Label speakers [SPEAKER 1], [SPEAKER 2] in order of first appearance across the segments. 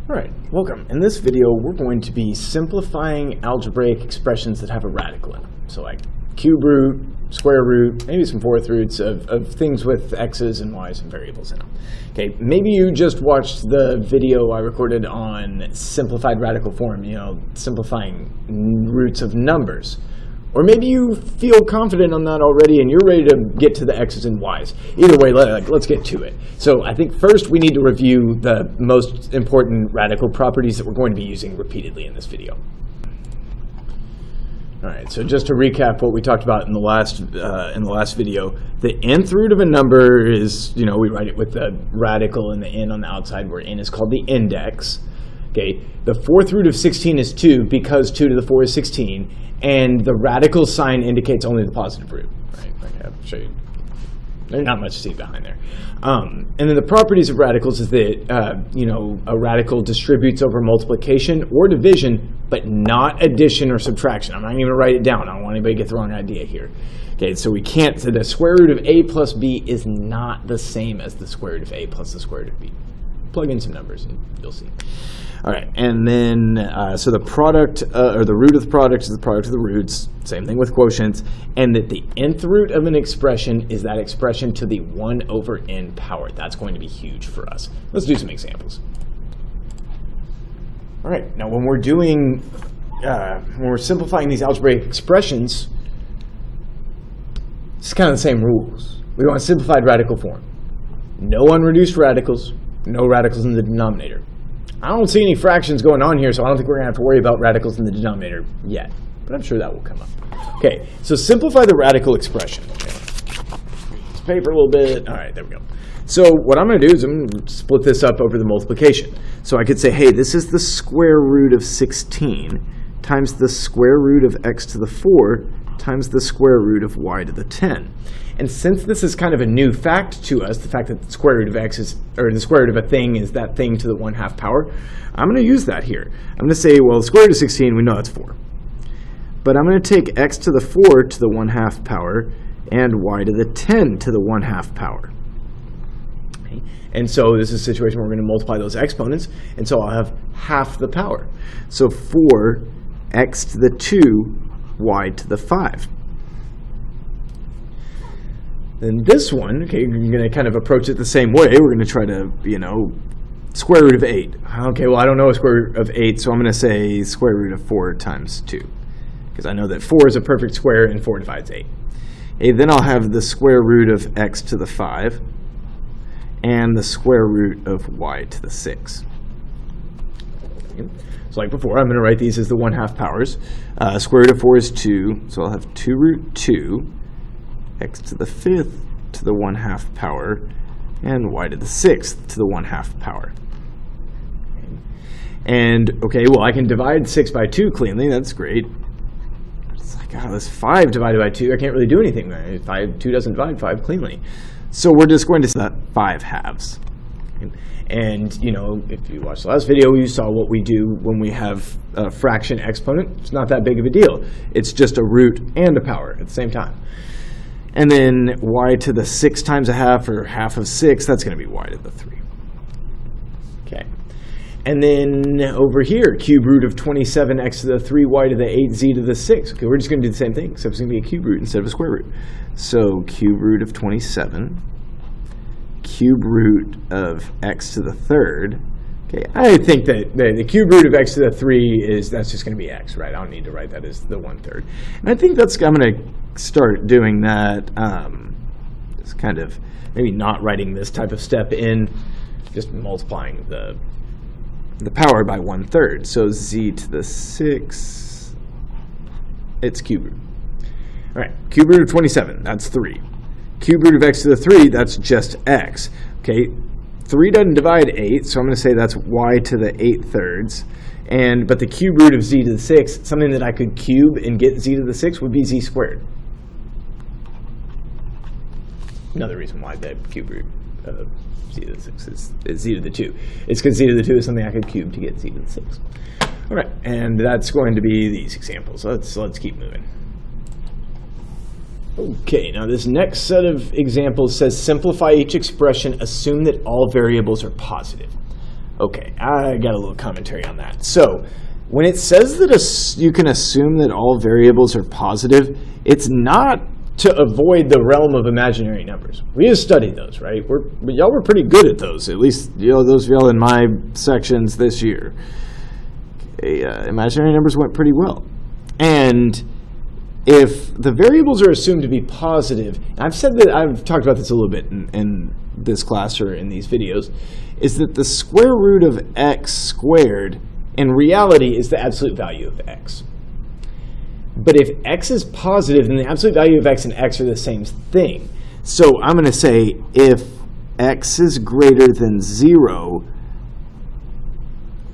[SPEAKER 1] Alright, welcome. In this video, we're going to be simplifying algebraic expressions that have a radical in them. So like cube root, square root, maybe some fourth roots of things with x's and y's and variables in them. Okay, maybe you just watched the video I recorded on simplified radical form, simplifying roots of numbers. Or maybe you feel confident on that already and you're ready to get to the x's and y's. Either way, let's get to it. So I think first we need to review the most important radical properties that we're going to be using repeatedly in this video. All right, so just to recap what we talked about in the last video, the nth root of a number is, we write it with the radical and the n on the outside, where n is called the index. Okay, the fourth root of 16 is 2 because 2 to the 4 is 16, and the radical sign indicates only the positive root. Right? Okay, I'll show you. There's not much to see behind there. And then the properties of radicals is that a radical distributes over multiplication or division, but not addition or subtraction. I'm not even going to write it down. I don't want anybody to get the wrong idea here. Okay, so we can't. So the square root of a plus b is not the same as the square root of a plus the square root of b. Plug in some numbers and you'll see. All right, and then so the product or the root of the product is the product of the roots. Same thing with quotients, and that the nth root of an expression is that expression to the 1 over n power. That's going to be huge for us. Let's do some examples. All right, now when we're simplifying these algebraic expressions, it's kind of the same rules. We want a simplified radical form. No unreduced radicals, no radicals in the denominator. I don't see any fractions going on here, so I don't think we're going to have to worry about radicals in the denominator yet. But I'm sure that will come up. Okay, so simplify the radical expression. Okay. Let's paper a little bit. All right, there we go. So what I'm going to do is I'm going to split this up over the multiplication. So I could say, hey, this is the square root of 16 times the square root of x to the 4 times the square root of y to the 10. And since this is kind of a new fact to us, the fact that the square root of x is, or the square root of a thing is that thing to the 1/2 power, I'm going to use that here. I'm going to say, well, the square root of 16, we know that's 4. But I'm going to take x to the 4 to the 1/2 power and y to the 10 to the 1/2 power. Okay. And so this is a situation where we're going to multiply those exponents, and so I'll have half the power. So 4x to the 2, y to the 5. Then this one, okay, you're going to kind of approach it the same way. We're going to try to, square root of 8. Okay, well, I don't know a square root of 8, so I'm going to say square root of 4 times 2. Because I know that 4 is a perfect square and 4 divides 8. Okay, then I'll have the square root of x to the 5 and the square root of y to the 6. Okay. So like before, I'm going to write these as the 1/2 powers. Square root of 4 is 2, so I'll have 2 root 2, x to the 5th to the 1/2 power, and y to the 6th to the 1/2 power. Okay. And, okay, well, I can divide 6 by 2 cleanly. That's great. It's like, oh, this 5 divided by 2, I can't really do anything there. 2 doesn't divide 5 cleanly. So we're just going to set 5 halves. Okay. And, if you watched the last video, you saw what we do when we have a fraction exponent. It's not that big of a deal. It's just a root and a power at the same time. And then y to the 6 times a half, or half of 6, that's going to be y to the 3. Okay. And then over here, cube root of 27 x to the 3, y to the 8, z to the 6. Okay, we're just going to do the same thing, except it's going to be a cube root instead of a square root. So cube root of 27, cube root of x to the 3rd. Okay, I think that the cube root of x to the 3 that's just going to be x, right? I don't need to write that as the 1/3. And I think I'm going to start doing that, just kind of maybe not writing this type of step in, just multiplying the power by 1/3. So z to the 6, it's cube root. All right, cube root of 27, that's 3. Cube root of x to the 3, that's just x. Okay, 3 doesn't divide 8, so I'm going to say that's y to the 8/3. But the cube root of z to the 6, something that I could cube and get z to the 6 would be z squared. Another reason why the cube root of z to the 6 is z to the 2. It's because z to the 2 is something I could cube to get z to the 6. All right, and that's going to be these examples. Let's keep moving. Okay, now this next set of examples says simplify each expression, assume that all variables are positive. Okay, I got a little commentary on that. So, when it says that you can assume that all variables are positive, it's not to avoid the realm of imaginary numbers. We have studied those, right? Y'all were pretty good at those, at least those of y'all in my sections this year. Okay, imaginary numbers went pretty well. And if the variables are assumed to be positive, and I've talked about this a little bit in this class or in these videos, is that the square root of x squared in reality is the absolute value of x. But if x is positive, then the absolute value of x and x are the same thing. So I'm going to say if x is greater than 0,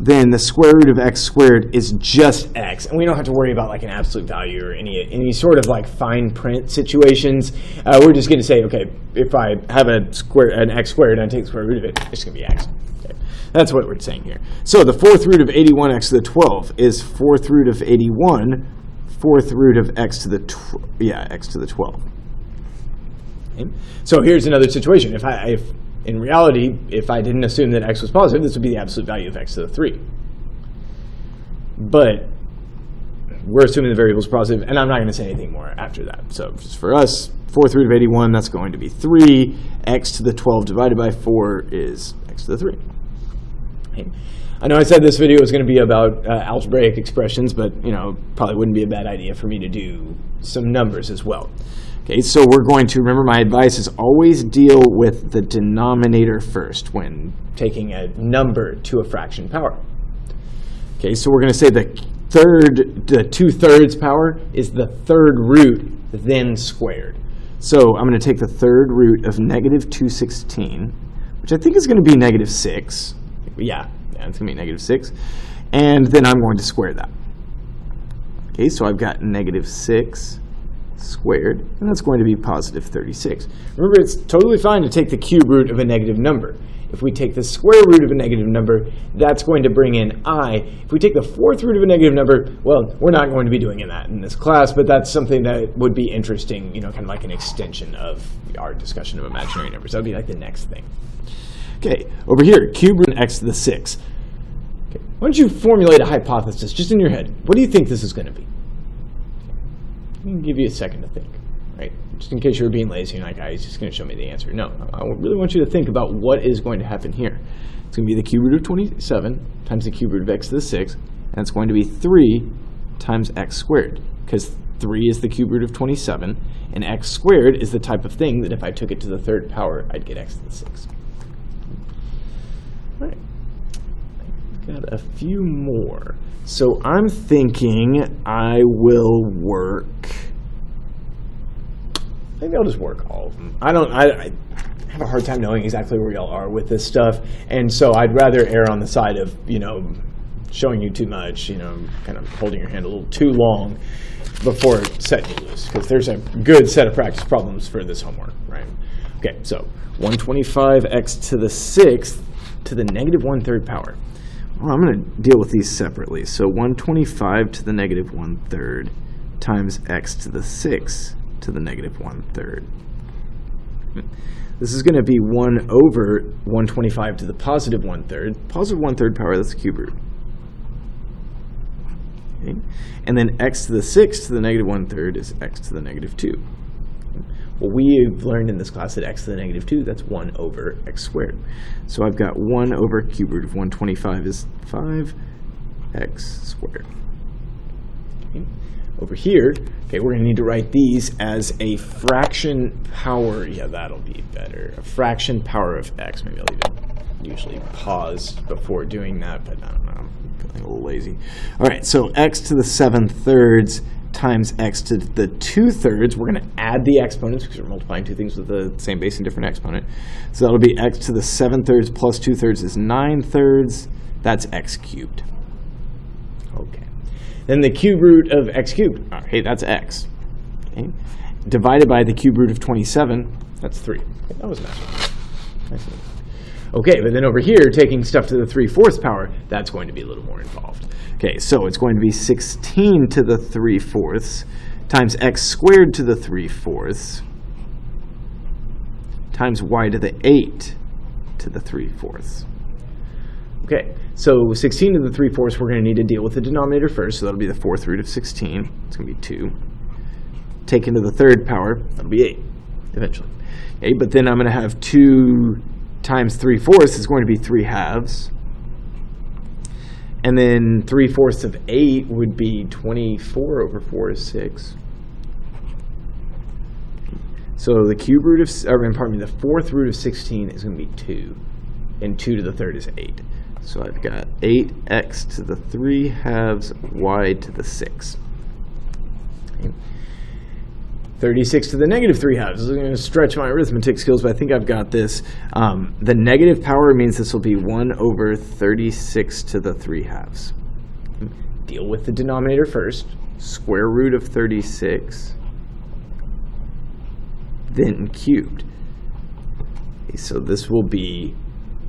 [SPEAKER 1] then the square root of x squared is just x. And we don't have to worry about like an absolute value or any sort of like fine print situations. We're just going to say, okay, if I have an x squared and I take the square root of it, it's going to be x. Okay. That's what we're saying here. So the fourth root of 81x to the 12 is fourth root of 81, fourth root of x to the x to the 12. Okay. So here's another situation. If in reality, if I didn't assume that x was positive, this would be the absolute value of x to the 3. But we're assuming the variable is positive, and I'm not going to say anything more after that. So just for us, fourth root of 81, that's going to be 3. X to the 12 divided by 4 is x to the 3. Okay. I know I said this video was going to be about algebraic expressions, but probably wouldn't be a bad idea for me to do some numbers as well. Okay, so we're going to, remember my advice is always deal with the denominator first when taking a number to a fraction power. Okay, so we're going to say the 2/3 power is the third root, then squared. So I'm going to take the third root of negative 216, which I think is going to be negative 6. Yeah, it's going to be negative 6. And then I'm going to square that. Okay, so I've got negative 6 squared, and that's going to be positive 36. Remember, it's totally fine to take the cube root of a negative number. If we take the square root of a negative number, that's going to bring in I. If we take the fourth root of a negative number, well, we're not going to be doing that in this class, but that's something that would be interesting, kind of like an extension of our discussion of imaginary numbers. That would be like the next thing. Okay, over here, cube root of x to the 6. Okay, why don't you formulate a hypothesis just in your head? What do you think this is going to be? I'm going to give you a second to think, right? Just in case you were being lazy and like, he's just going to show me the answer. No, I really want you to think about what is going to happen here. It's going to be the cube root of 27 times the cube root of x to the 6, and it's going to be 3 times x squared, because 3 is the cube root of 27, and x squared is the type of thing that if I took it to the third power, I'd get x to the 6. All right, got a few more. So I'm thinking I will work, maybe I'll just work all of them. I have a hard time knowing exactly where y'all are with this stuff, and so I'd rather err on the side of, showing you too much, kind of holding your hand a little too long before setting you loose, because there's a good set of practice problems for this homework, right? Okay, so 125x to the 6th to the negative 1/3 power. Well, I'm going to deal with these separately. So 125 to the negative 1/3 times x to the 6th to the negative 1/3. This is going to be 1 over 125 to the positive 1/3. Positive 1/3 power, that's the cube root. Okay. And then x to the 6th to the negative 1/3 is x to the negative 2. Well, we've learned in this class that x to the negative 2, that's 1 over x squared. So I've got 1 over cube root of 125 is 5x squared. Okay. Over here, okay, we're going to need to write these as a fraction power. Yeah, that'll be better. A fraction power of x. Maybe I'll even usually pause before doing that, but I don't know. I'm feeling a little lazy. All right, so x to the 7/3 times x to the 2/3. We're going to add the exponents because we're multiplying two things with the same base and different exponent. So that'll be x to the 7/3 plus 2/3 is 9/3. That's x cubed. Okay. Then the cube root of x cubed. Okay, that's x. Okay. Divided by the cube root of 27, that's 3. Okay, that was nice. Nice. Okay, but then over here, taking stuff to the 3/4 power, that's going to be a little more involved. Okay, so it's going to be 16 to the 3/4 times x squared to the 3/4 times y to the 8 to the 3/4. Okay, so 16 to the 3/4, we're going to need to deal with the denominator first, so that'll be the 4th root of 16. It's going to be 2. Taken to the 3rd power, that'll be 8, eventually. Okay, but then I'm going to have 2 times 3/4 is going to be 3/2. And then 3/4 of 8 would be 24 over 4 is 6. So the cube root of, pardon me, the 4th root of 16 is going to be 2. And 2 to the 3rd is 8. So I've got 8x to the 3/2 y to the 6. Okay. 36 to the negative 3/2. This is going to stretch my arithmetic skills, but I think I've got this. The negative power means this will be 1 over 36 to the 3/2. Deal with the denominator first. Square root of 36, then cubed. Okay, so this will be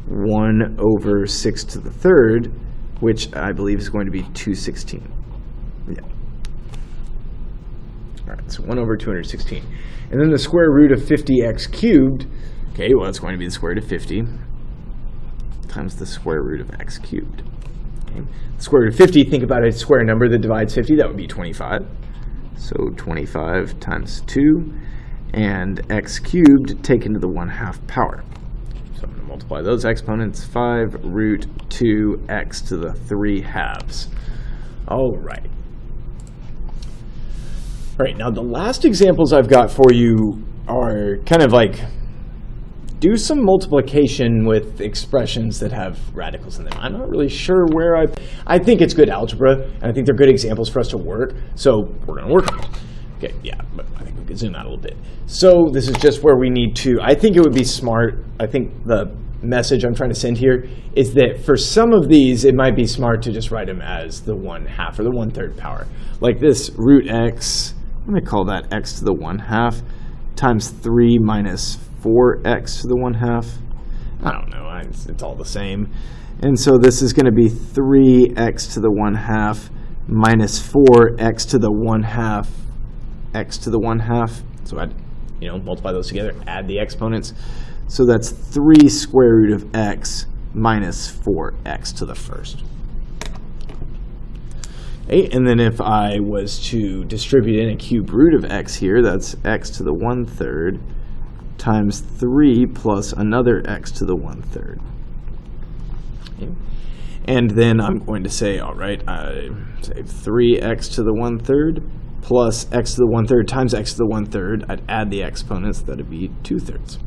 [SPEAKER 1] 1 over 6 to the 3rd, which I believe is going to be 216. Yeah. All right, so 1 over 216. And then the square root of 50x cubed, okay, well, it's going to be the square root of 50 times the square root of x cubed. Okay. The square root of 50, think about a square number that divides 50, that would be 25. So 25 times 2, and x cubed taken to the 1/2 power. So I'm going to multiply those exponents, 5 root 2x to the 3/2. All right. All right, now the last examples I've got for you are kind of like, do some multiplication with expressions that have radicals in them. I'm not really sure where I think it's good algebra, and I think they're good examples for us to work, so we're going to work on them. Okay, yeah, but I think we could zoom out a little bit. So this is just where we need to, I think it would be smart, I think the message I'm trying to send here is that for some of these, it might be smart to just write them as the 1/2 or the 1/3 power. Like this root x, I'm going to call that x to the 1/2 times 3 minus 4x to the 1/2. I don't know, it's all the same. And so this is going to be 3x to the 1/2 minus 4x to the 1/2 x to the 1/2. So I'd multiply those together, add the exponents. So that's 3 square root of x minus 4x to the 1st. Okay, and then if I was to distribute in a cube root of x here, that's x to the 1/3 times 3 plus another x to the 1/3. Okay. And then I'm going to say, all right, say 3x to the 1/3 plus x to the 1/3 times x to the 1/3. I'd add the exponents, that'd be 2/3.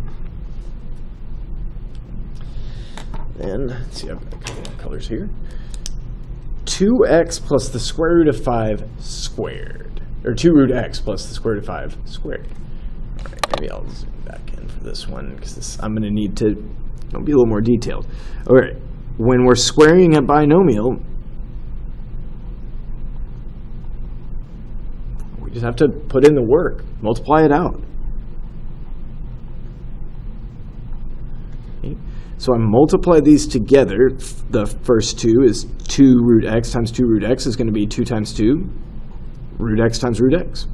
[SPEAKER 1] Then, let's see, I've got a couple of colors here. 2x plus the square root of 5 squared. Or 2 root x plus the square root of 5 squared. All right, maybe I'll zoom back in for this one, because I'm going to need to be a little more detailed. All right, when we're squaring a binomial, we just have to put in the work, multiply it out. Okay. So I multiply these together. The first two is 2 root x times 2 root x is going to be 2 times 2, root x times root x.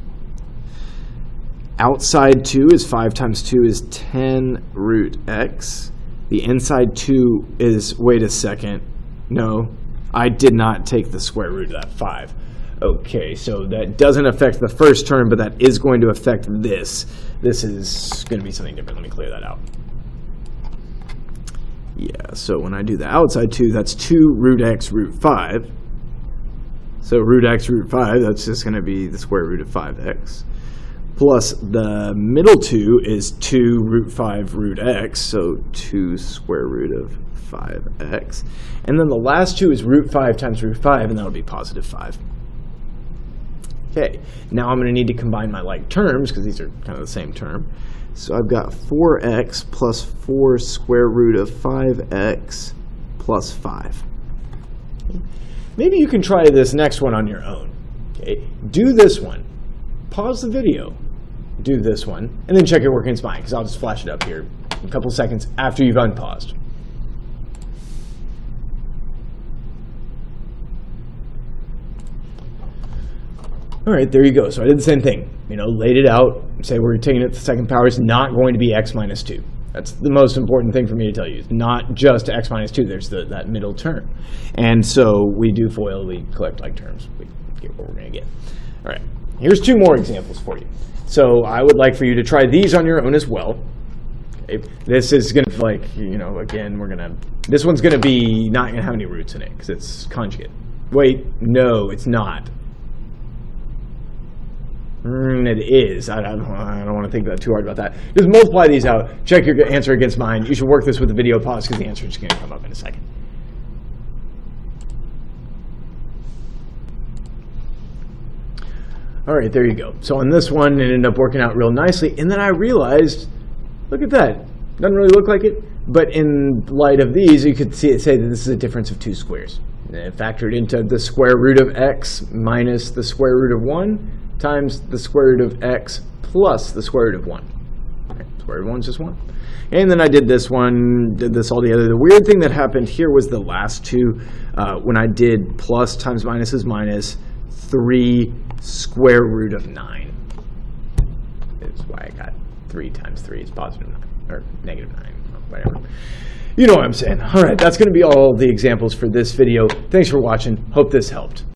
[SPEAKER 1] Outside 2 is 5 times 2 is 10 root x. The inside 2 is, wait a second, no, I did not take the square root of that 5. Okay, so that doesn't affect the first term, but that is going to affect this. This is going to be something different. Let me clear that out. Yeah, so when I do the outside 2, that's 2 root x root 5. So root x root 5, that's just going to be the square root of 5x. Plus the middle 2 is 2 root 5 root x, so 2 square root of 5x. And then the last 2 is root 5 times root 5, and that would be positive 5. Okay, now I'm going to need to combine my like terms, because these are kind of the same term. So I've got 4x plus 4 square root of 5x plus 5. Okay. Maybe you can try this next one on your own. Okay, do this one. Pause the video. Do this one, and then check your work in Spine, because I'll just flash it up here in a couple seconds after you've unpaused. All right, there you go. So I did the same thing. Laid it out. Say we're taking it to the second power is not going to be x minus 2. That's the most important thing for me to tell you. It's not just x minus 2. There's that middle term. And so we do FOIL. We collect like terms. We get what we're going to get. All right. Here's 2 more examples for you. So I would like for you to try these on your own as well. Okay. This is going to, like, again, this one's going to be not going to have any roots in it because it's conjugate. Wait, no, it's not. It is. I don't want to think too hard about that. Just multiply these out. Check your answer against mine. You should work this with the video pause because the answer is going to come up in a second. All right, there you go. So on this one, it ended up working out real nicely. And then I realized, look at that. Doesn't really look like it. But in light of these, you could say that this is a difference of 2 squares. And it factored into the square root of x minus the square root of 1 times the square root of x plus the square root of 1. Okay, square root of 1 is just 1. And then I did this one, did this all together. The weird thing that happened here was the last 2. When I did plus times minus is minus 3 square root of 9. That's why I got 3 times 3 is positive 9, or negative 9, whatever. You know what I'm saying. All right, that's going to be all the examples for this video. Thanks for watching. Hope this helped.